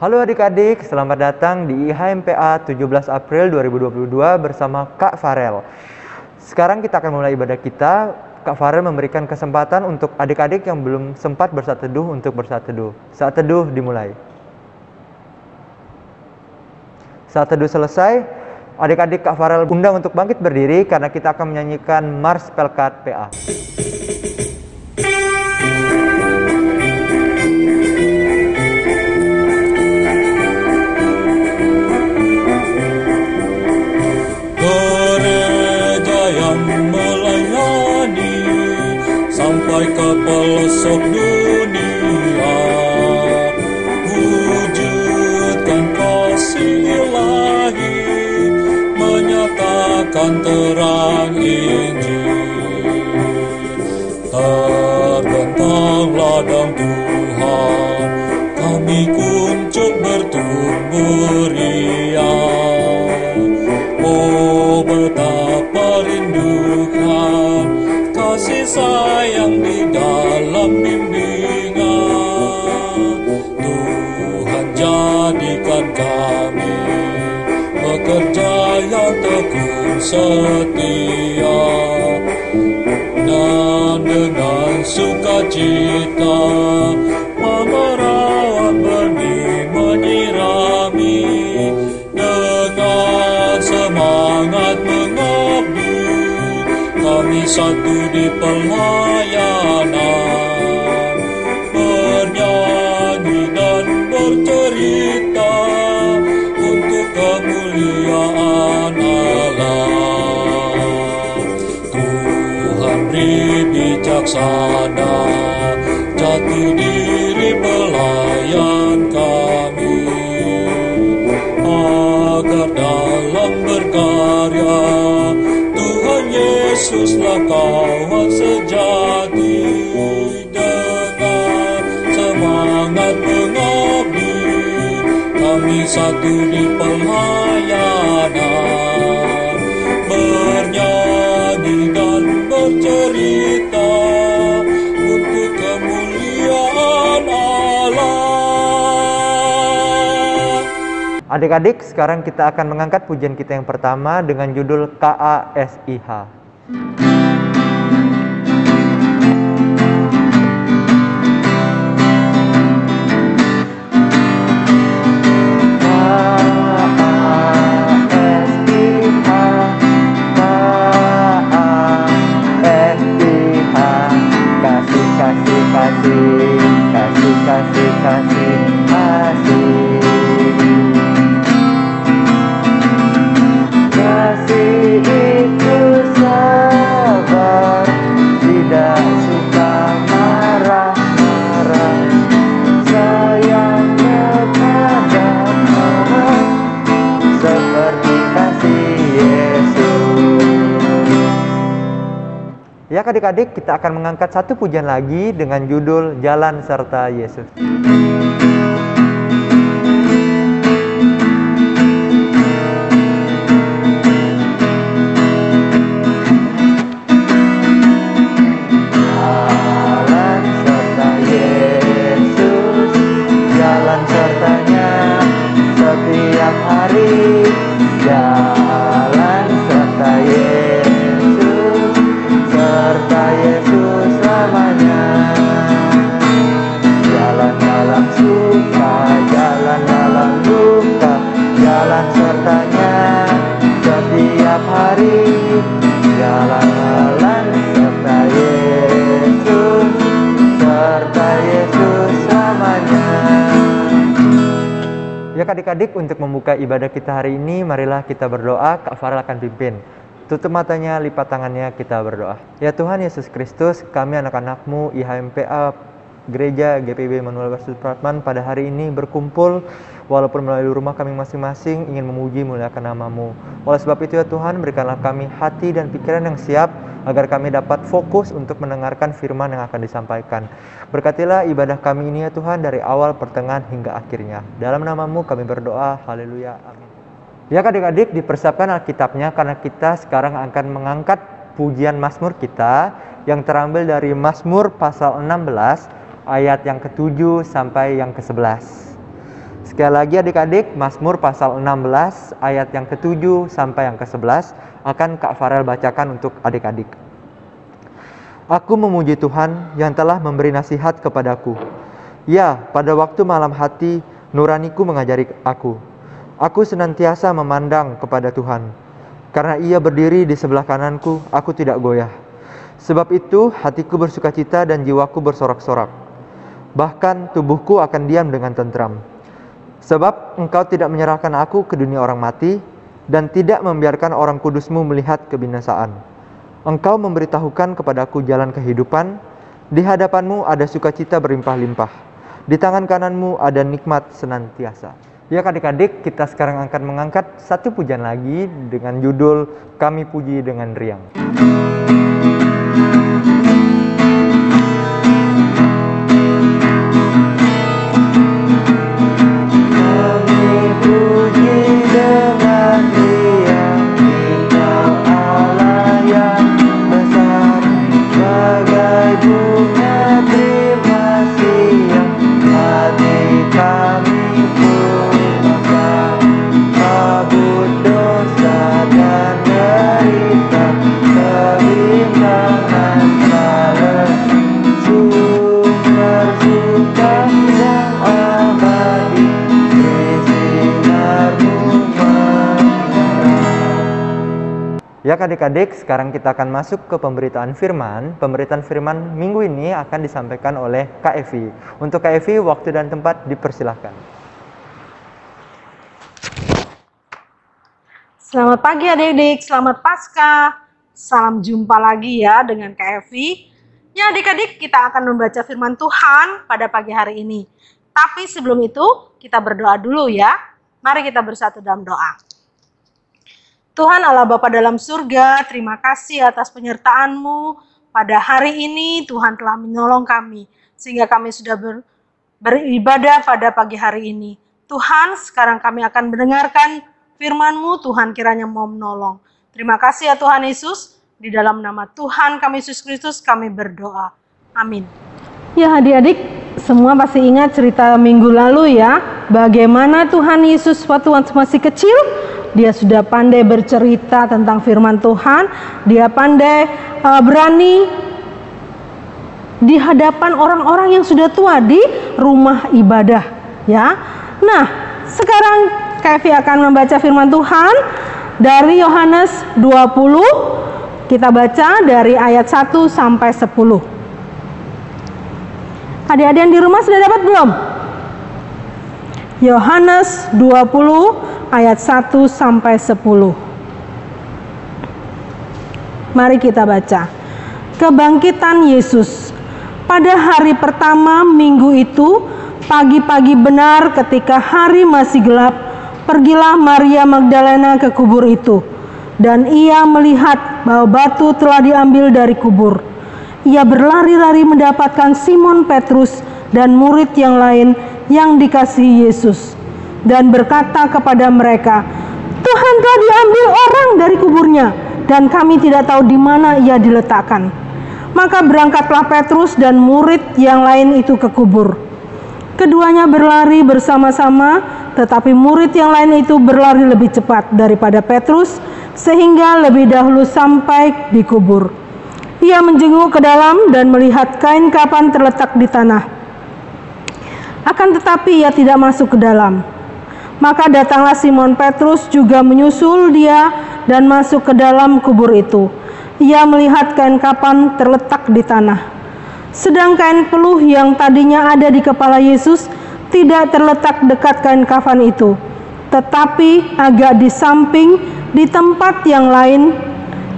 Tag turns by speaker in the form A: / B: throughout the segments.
A: Halo adik-adik, selamat datang di IHMPA 17 April 2022 bersama Kak Farel. Sekarang kita akan mulai ibadah kita. Kak Farel memberikan kesempatan untuk adik-adik yang belum sempat bersaat teduh untuk bersaat teduh. Saat teduh dimulai. Saat teduh selesai, adik-adik Kak Farel undang untuk bangkit berdiri karena kita akan menyanyikan Mars Pelkat PA.
B: Sampai ke pelosok dunia, wujudkan kasih ilahi, menyatakan terang Injil. Terbentang ladang Tuhan, kami kuncup bertumbuh riang. Oh, betapa rindukan kasih sayang di dalam bimbingan. Tuhan jadikan kami pekerja yang tekun setia, dan dengan sukacita memerawat benih menyirami, dengan semangat mengabdi kami satu di pelayanan, bernyanyi dan bercerita untuk kemuliaan Allah. Tuhan beri bijaksana, jatuh diri pelayan kami, agar dalam berkarya Yesuslah kawan sejati. Dengan semangat mengabdi, kami satu di pelayanan, bernyanyi dan bercerita untuk kemuliaan Allah.
A: Adik-adik, sekarang kita akan mengangkat pujian kita yang pertama dengan judul KASIH. Ya adik-adik, kita akan mengangkat satu pujian lagi dengan judul Jalan Serta Yesus. Jalan serta Yesus, jalan sertanya setiap hari. Jalan serta Yesus, serta Yesus selamanya. Jalan dalam suka, jalan dalam duka, jalan sertanya setiap hari. Jalan serta Yesus, serta Yesus selamanya. Ya adik-adik, untuk membuka ibadah kita hari ini, marilah kita berdoa. Kak Farel akan pimpin. Tutup matanya, lipat tangannya, kita berdoa. Ya Tuhan Yesus Kristus, kami anak-anak-Mu IHMPA Gereja GPIB Immanuel Suprapman pada hari ini berkumpul walaupun melalui rumah kami masing-masing ingin memuji muliakan nama-Mu. Oleh sebab itu ya Tuhan, berikanlah kami hati dan pikiran yang siap agar kami dapat fokus untuk mendengarkan firman yang akan disampaikan. Berkatilah ibadah kami ini ya Tuhan dari awal, pertengahan hingga akhirnya. Dalam nama-Mu kami berdoa, haleluya, amin. Ya adik-adik, dipersiapkan Alkitabnya karena kita sekarang akan mengangkat pujian Mazmur kita yang terambil dari Mazmur pasal 16 ayat yang ke-7 sampai yang ke-11. Sekali lagi adik-adik, Mazmur pasal 16 ayat yang ke-7 sampai yang ke-11 akan Kak Farel bacakan untuk adik-adik. Aku memuji Tuhan yang telah memberi nasihat kepadaku. Ya, pada waktu malam hati, nuraniku mengajari aku. Aku senantiasa memandang kepada Tuhan. Karena Ia berdiri di sebelah kananku, aku tidak goyah. Sebab itu, hatiku bersukacita dan jiwaku bersorak-sorak. Bahkan tubuhku akan diam dengan tentram. Sebab Engkau tidak menyerahkan aku ke dunia orang mati, dan tidak membiarkan orang kudus-Mu melihat kebinasaan. Engkau memberitahukan kepadaku jalan kehidupan, di hadapan-Mu ada sukacita berlimpah-limpah, di tangan kanan-Mu ada nikmat senantiasa. Ya adik-adik, kita sekarang akan mengangkat satu pujian lagi dengan judul Kami Puji Dengan Riang. Ya adik-adik, sekarang kita akan masuk ke pemberitaan firman. Pemberitaan firman minggu ini akan disampaikan oleh Kak Evi. Untuk Kak Evi, waktu dan tempat dipersilahkan.
C: Selamat pagi adik-adik, selamat Paskah. Salam jumpa lagi ya dengan Kak Evi. Ya adik-adik, kita akan membaca firman Tuhan pada pagi hari ini. Tapi sebelum itu, kita berdoa dulu ya. Mari kita bersatu dalam doa. Tuhan Allah Bapa dalam surga, terima kasih atas penyertaan-Mu. Pada hari ini Tuhan telah menolong kami, sehingga kami sudah beribadah pada pagi hari ini. Tuhan, sekarang kami akan mendengarkan firman-Mu, Tuhan kiranya mau menolong. Terima kasih ya Tuhan Yesus, di dalam nama Tuhan kami Yesus Kristus kami berdoa. Amin. Ya adik-adik, semua pasti ingat cerita minggu lalu ya, bagaimana Tuhan Yesus waktu masih kecil, Dia sudah pandai bercerita tentang firman Tuhan. Dia pandai berani di hadapan orang-orang yang sudah tua di rumah ibadah. Ya. Nah, sekarang Kak Evi akan membaca firman Tuhan dari Yohanes 20. Kita baca dari ayat 1 sampai 10. Adik-adik yang di rumah sudah dapat belum? Yohanes 20 ayat 1 sampai 10. Mari kita baca. Kebangkitan Yesus. Pada hari pertama minggu itu, pagi-pagi benar ketika hari masih gelap, pergilah Maria Magdalena ke kubur itu. Dan ia melihat bahwa batu telah diambil dari kubur. Ia berlari-lari mendapatkan Simon Petrus dan murid yang lain yang dikasihi Yesus. Dan berkata kepada mereka, Tuhan telah diambil orang dari kuburnya, dan kami tidak tahu di mana ia diletakkan. Maka berangkatlah Petrus dan murid yang lain itu ke kubur. Keduanya berlari bersama-sama, tetapi murid yang lain itu berlari lebih cepat daripada Petrus, sehingga lebih dahulu sampai di kubur. Ia menjenguk ke dalam dan melihat kain kafan terletak di tanah. Akan tetapi ia tidak masuk ke dalam. Maka datanglah Simon Petrus juga menyusul dia dan masuk ke dalam kubur itu. Ia melihat kain kafan terletak di tanah. Sedang kain peluh yang tadinya ada di kepala Yesus tidak terletak dekat kain kafan itu, tetapi agak di samping di tempat yang lain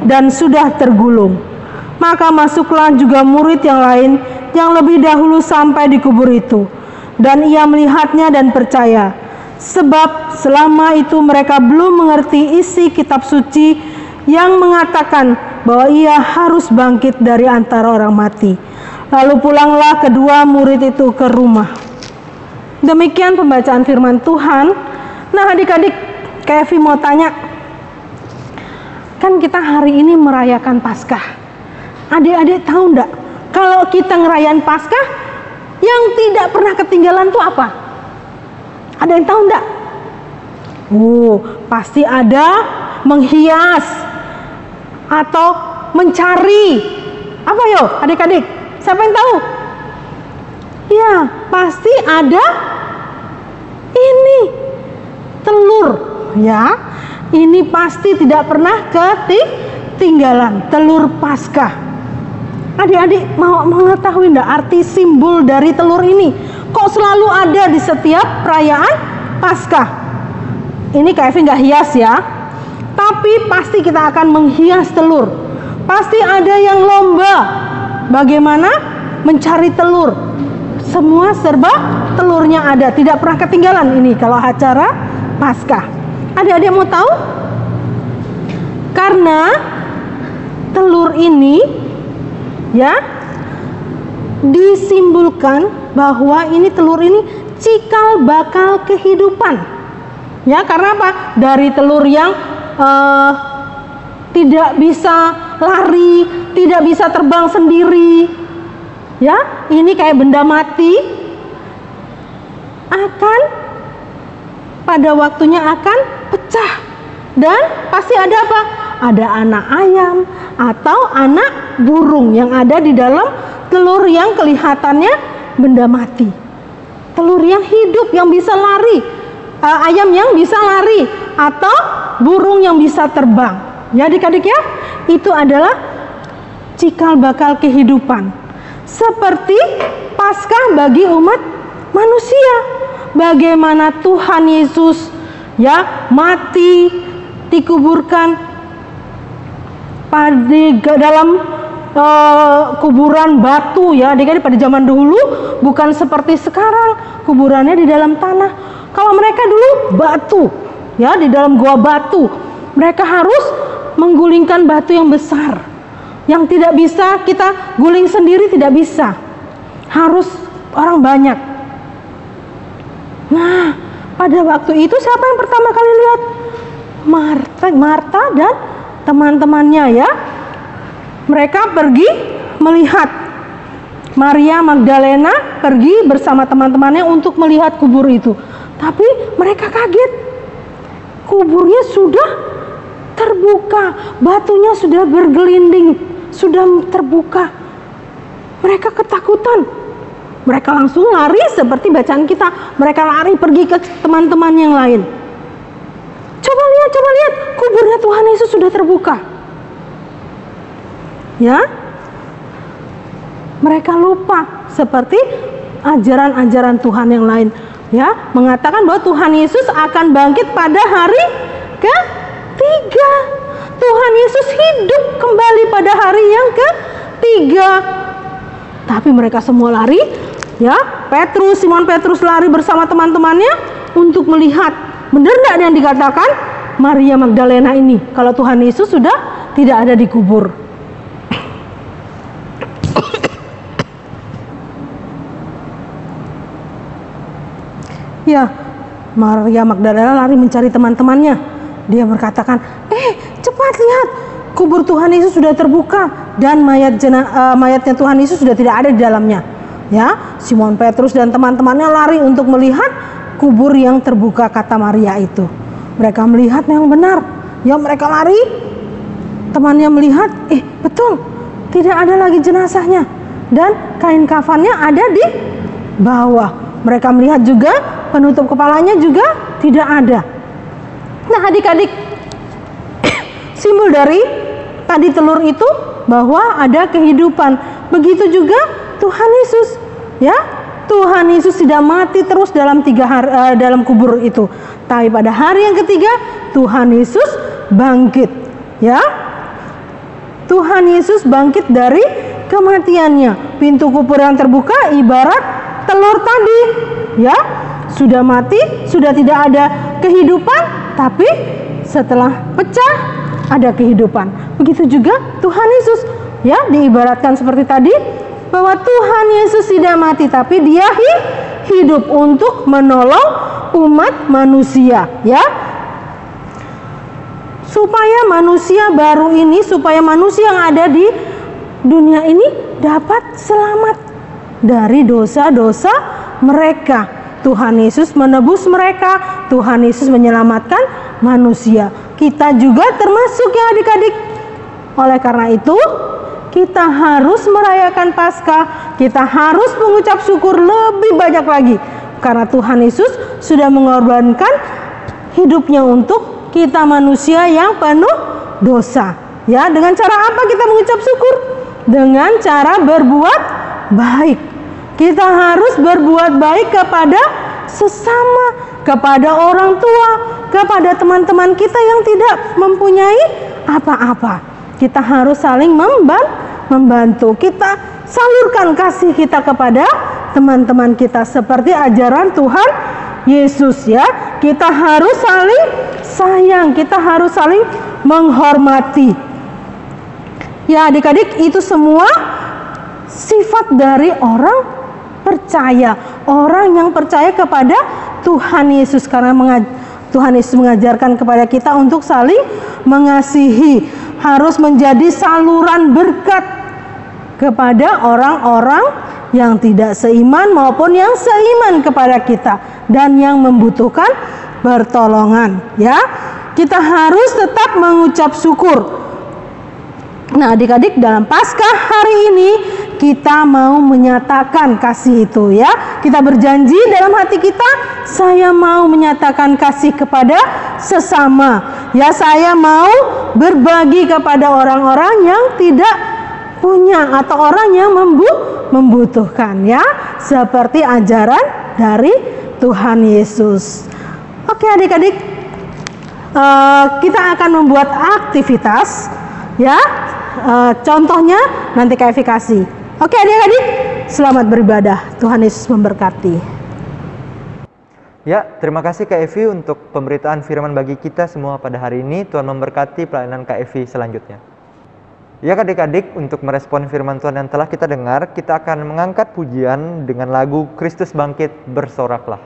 C: dan sudah tergulung. Maka masuklah juga murid yang lain yang lebih dahulu sampai di kubur itu. Dan ia melihatnya dan percaya. Sebab selama itu mereka belum mengerti isi kitab suci yang mengatakan bahwa ia harus bangkit dari antara orang mati. Lalu pulanglah kedua murid itu ke rumah. Demikian pembacaan firman Tuhan. Nah adik-adik, Kak Evi mau tanya, kan kita hari ini merayakan Paskah. Adik-adik tahu enggak, kalau kita ngerayain Paskah, yang tidak pernah ketinggalan tuh apa? Ada yang tahu enggak? Pasti ada menghias atau mencari. Apa yo adik-adik? Siapa yang tahu? Ya, pasti ada ini telur ya. Ini pasti tidak pernah ketinggalan, telur Paskah. Adik-adik mau mengetahui enggak arti simbol dari telur ini? Kok selalu ada di setiap perayaan Paskah? Ini KFV nggak hias ya, tapi pasti kita akan menghias telur. Pasti ada yang lomba bagaimana mencari telur. Semua serba telurnya ada, tidak pernah ketinggalan ini kalau acara Paskah. Adik-adik mau tahu? Karena telur ini ya disimbolkan bahwa ini telur ini cikal bakal kehidupan. Ya, karena apa? Dari telur yang tidak bisa lari, tidak bisa terbang sendiri. Ya, ini kayak benda mati akan pada waktunya akan pecah. Dan pasti ada apa? Ada anak ayam atau anak burung yang ada di dalam telur yang kelihatannya benda mati. Telur yang hidup yang bisa lari, ayam yang bisa lari atau burung yang bisa terbang. Ya adik-adik ya, itu adalah cikal bakal kehidupan. Seperti Paskah bagi umat manusia. Bagaimana Tuhan Yesus ya mati, dikuburkan pada dalam kuburan batu ya adik-adik. Pada zaman dulu bukan seperti sekarang kuburannya di dalam tanah. Kalau mereka dulu batu ya, di dalam gua batu. Mereka harus menggulingkan batu yang besar yang tidak bisa kita guling sendiri, tidak bisa, harus orang banyak. Nah, pada waktu itu siapa yang pertama kali lihat? Marta dan teman-temannya ya. Mereka pergi melihat. Maria Magdalena pergi bersama teman-temannya untuk melihat kubur itu. Tapi mereka kaget. Kuburnya sudah terbuka, batunya sudah bergelinding, sudah terbuka. Mereka ketakutan. Mereka langsung lari seperti bacaan kita. Mereka lari pergi ke teman-teman yang lain. Coba lihat, kuburnya Tuhan Yesus sudah terbuka. Ya, mereka lupa seperti ajaran-ajaran Tuhan yang lain. Ya, mengatakan bahwa Tuhan Yesus akan bangkit pada hari ketiga. Tuhan Yesus hidup kembali pada hari yang ketiga. Tapi mereka semua lari, ya. Simon Petrus lari bersama teman-temannya untuk melihat benar nggak yang dikatakan Maria Magdalena ini, kalau Tuhan Yesus sudah tidak ada di kubur. Ya, Maria Magdalena lari mencari teman-temannya. Dia berkatakan, cepat lihat, kubur Tuhan Yesus sudah terbuka dan mayatnya Tuhan Yesus sudah tidak ada di dalamnya. Ya, Simon Petrus dan teman-temannya lari untuk melihat kubur yang terbuka, kata Maria itu. Mereka melihat yang benar. Ya, mereka lari. Temannya melihat, betul, tidak ada lagi jenazahnya dan kain kafannya ada di bawah. Mereka melihat juga penutup kepalanya juga tidak ada. Nah, adik-adik, simbol dari tadi telur itu bahwa ada kehidupan. Begitu juga Tuhan Yesus, ya. Tuhan Yesus tidak mati terus dalam 3 hari dalam kubur itu. Tapi pada hari yang ketiga Tuhan Yesus bangkit, ya. Tuhan Yesus bangkit dari kematiannya. Pintu kubur yang terbuka ibarat telur tadi, ya. Sudah mati, sudah tidak ada kehidupan, tapi setelah pecah ada kehidupan. Begitu juga Tuhan Yesus, ya, diibaratkan seperti tadi bahwa Tuhan Yesus tidak mati tapi dia hidup untuk menolong umat manusia, ya. Supaya manusia baru ini, supaya manusia yang ada di dunia ini dapat selamat dari dosa-dosa mereka. Tuhan Yesus menebus mereka, Tuhan Yesus menyelamatkan manusia. Kita juga termasuk ya adik-adik. Oleh karena itu, kita harus merayakan Paskah, kita harus mengucap syukur lebih banyak lagi. Karena Tuhan Yesus sudah mengorbankan hidupnya untuk kita manusia yang penuh dosa. Ya, dengan cara apa kita mengucap syukur? Dengan cara berbuat baik. Kita harus berbuat baik kepada sesama, kepada orang tua, kepada teman-teman kita yang tidak mempunyai apa-apa. Kita harus saling membantu. Kita salurkan kasih kita kepada teman-teman kita seperti ajaran Tuhan Yesus ya. Kita harus saling sayang, kita harus saling menghormati. Ya adik-adik, itu semua sifat dari orang percaya, orang yang percaya kepada Tuhan Yesus, karena Tuhan Yesus mengajarkan kepada kita untuk saling mengasihi, harus menjadi saluran berkat kepada orang-orang yang tidak seiman maupun yang seiman kepada kita dan yang membutuhkan pertolongan ya. Kita harus tetap mengucap syukur. Nah adik-adik, dalam Paskah hari ini kita mau menyatakan kasih itu ya. Kita berjanji dalam hati kita, saya mau menyatakan kasih kepada sesama. Ya, saya mau berbagi kepada orang-orang yang tidak punya atau orang yang membutuhkan ya. Seperti ajaran dari Tuhan Yesus. Oke adik-adik, kita akan membuat aktivitas ya. Contohnya nanti verifikasi. Oke adik-adik, selamat beribadah. Tuhan Yesus memberkati.
A: Ya, terima kasih Kak Evi untuk pemberitaan firman bagi kita semua pada hari ini. Tuhan memberkati pelayanan Kak Evi selanjutnya. Ya adik-adik, untuk merespon firman Tuhan yang telah kita dengar, kita akan mengangkat pujian dengan lagu Kristus Bangkit, Bersoraklah.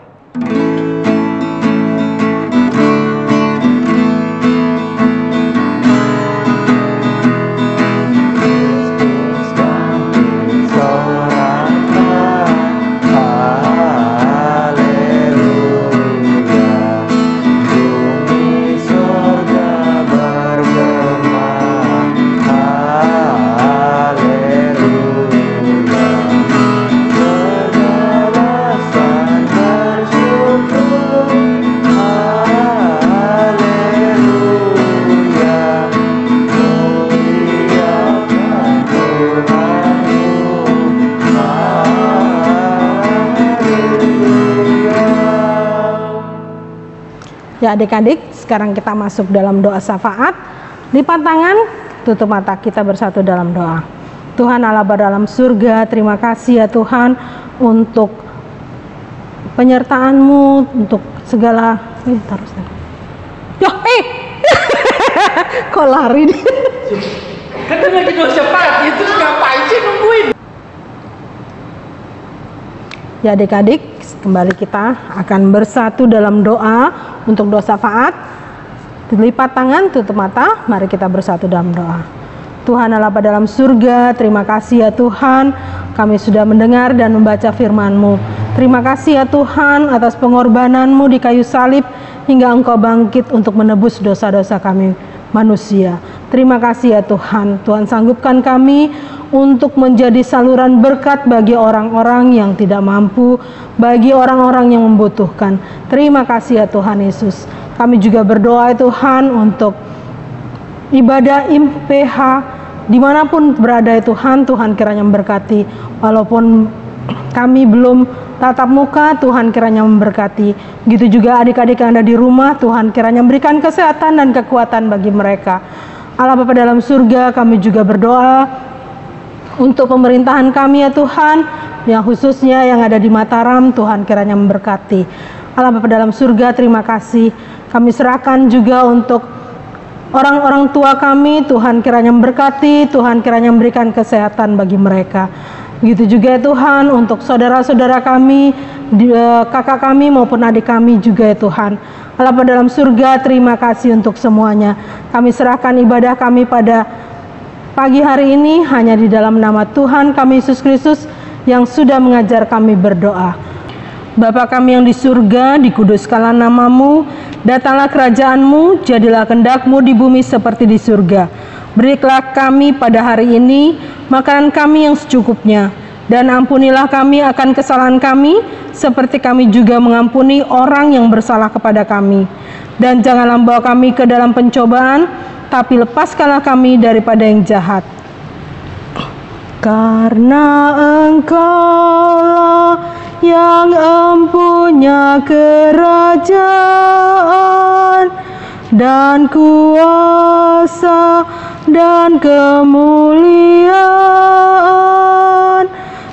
C: Ya adik-adik, sekarang kita masuk dalam doa syafaat. Lipat tangan, tutup mata, kita bersatu dalam doa. Tuhan Allah dalam surga, terima kasih ya Tuhan untuk penyertaan-Mu, untuk segala kok lari nih?
D: Kan lagi doa syafaat, itu ngapain sih nungguin?
C: Ya adik-adik, kembali kita akan bersatu dalam doa untuk doa syafaat. Lipat tangan, tutup mata, mari kita bersatu dalam doa. Tuhan Allah dalam surga, terima kasih ya Tuhan, kami sudah mendengar dan membaca firman-Mu. Terima kasih ya Tuhan atas pengorbanan-Mu di kayu salib hingga Engkau bangkit untuk menebus dosa-dosa kami manusia. Terima kasih ya Tuhan, Tuhan sanggupkan kami untuk menjadi saluran berkat bagi orang-orang yang tidak mampu, bagi orang-orang yang membutuhkan. Terima kasih ya Tuhan Yesus. Kami juga berdoa ya Tuhan untuk ibadah IMPH dimanapun berada ya Tuhan, Tuhan kiranya memberkati. Walaupun kami belum tatap muka, Tuhan kiranya memberkati. Begitu juga adik-adik yang ada di rumah, Tuhan kiranya memberikan kesehatan dan kekuatan bagi mereka. Allah Bapa dalam surga, kami juga berdoa untuk pemerintahan kami ya Tuhan, yang khususnya yang ada di Mataram, Tuhan kiranya memberkati. Allah Bapa dalam surga, terima kasih. Kami serahkan juga untuk orang-orang tua kami, Tuhan kiranya memberkati, Tuhan kiranya memberikan kesehatan bagi mereka. Begitu juga ya Tuhan untuk saudara-saudara kami, kakak kami maupun adik kami juga ya Tuhan. Allah Bapa dalam surga, terima kasih untuk semuanya. Kami serahkan ibadah kami pada pagi hari ini hanya di dalam nama Tuhan kami Yesus Kristus yang sudah mengajar kami berdoa. Bapa kami yang di surga, dikuduskanlah namamu, datanglah kerajaanmu, jadilah kehendakmu di bumi seperti di surga. Berilah kami pada hari ini makanan kami yang secukupnya, dan ampunilah kami akan kesalahan kami, seperti kami juga mengampuni orang yang bersalah kepada kami. Dan janganlah membawa kami ke dalam pencobaan, tapi lepaskanlah kami daripada yang jahat. Karena Engkaulah yang empunya kerajaan dan kuasa dan kemuliaan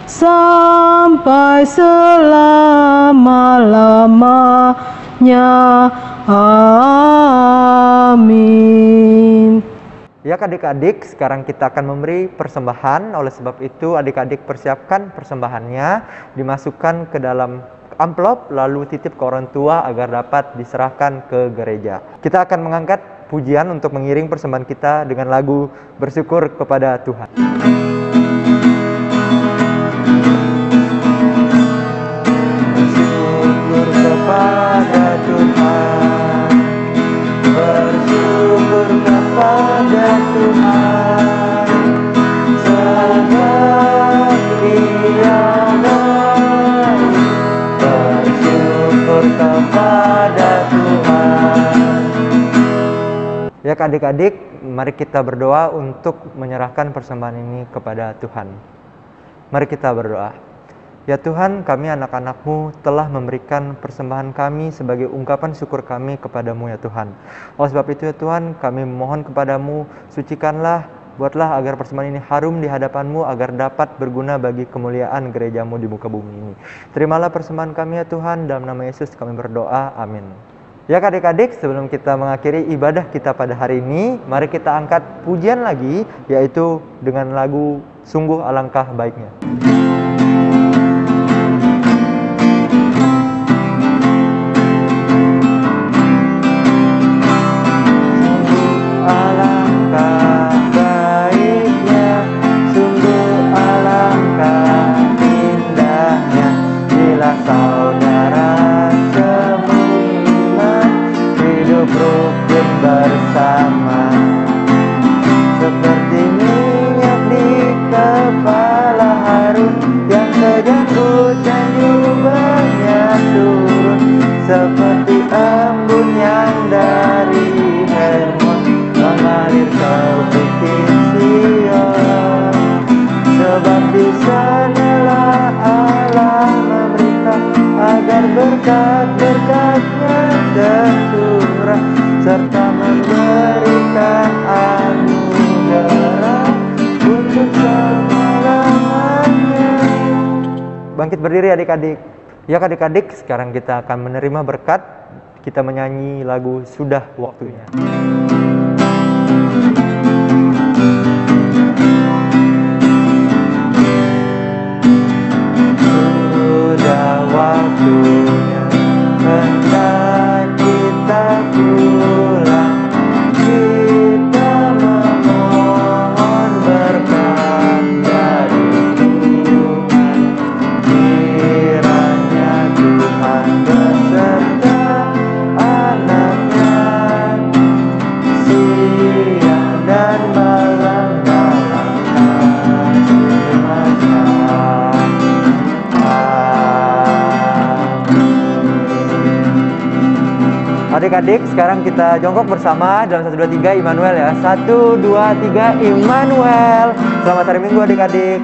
C: sampai selama-lamanya. Amin.
A: Ya adik-adik, sekarang kita akan memberi persembahan. Oleh sebab itu adik-adik persiapkan persembahannya, dimasukkan ke dalam amplop, lalu titip ke orang tua agar dapat diserahkan ke gereja. Kita akan mengangkat pujian untuk mengiring persembahan kita dengan lagu bersyukur kepada Tuhan. Bersyukur kepada Tuhan, bersyukur kepada Tuhan, sebab Dia baik. Bersyukur kepada Tuhan. Ya adik-adik, mari kita berdoa untuk menyerahkan persembahan ini kepada Tuhan. Mari kita berdoa. Ya Tuhan, kami anak-anak-Mu telah memberikan persembahan kami sebagai ungkapan syukur kami kepadamu ya Tuhan. Oleh sebab itu ya Tuhan, kami memohon kepadamu, sucikanlah, buatlah agar persembahan ini harum di hadapan-Mu agar dapat berguna bagi kemuliaan gereja-Mu di muka bumi ini. Terimalah persembahan kami ya Tuhan, dalam nama Yesus kami berdoa, amin. Ya adik-adik, sebelum kita mengakhiri ibadah kita pada hari ini, mari kita angkat pujian lagi, yaitu dengan lagu Sungguh Alangkah Baiknya. Bersama seperti minyak di kepala Harun yang sedang hujan jubahnya turun, seperti embun yang dari Hermon mengalir ke bukit Sion. Sebab di sanalah Allah memberikan agar berkat-berkatnya tercurah, serta memberikan anugerah untuk selama-lamanya. Bangkit berdiri adik-adik. Ya adik-adik, sekarang kita akan menerima berkat. Kita menyanyi lagu Sudah Waktunya. Sudah waktunya hendak kita pulang, kita memohon berkat dari Tuhan. Kiranya Tuhan beserta anaknya, siang dan malam dalam kasih Maha. Adik-adik, sekarang kita jongkok bersama dalam 1, 2, 3 Immanuel ya. 1, 2, 3 Immanuel. Selamat hari Minggu adik-adik.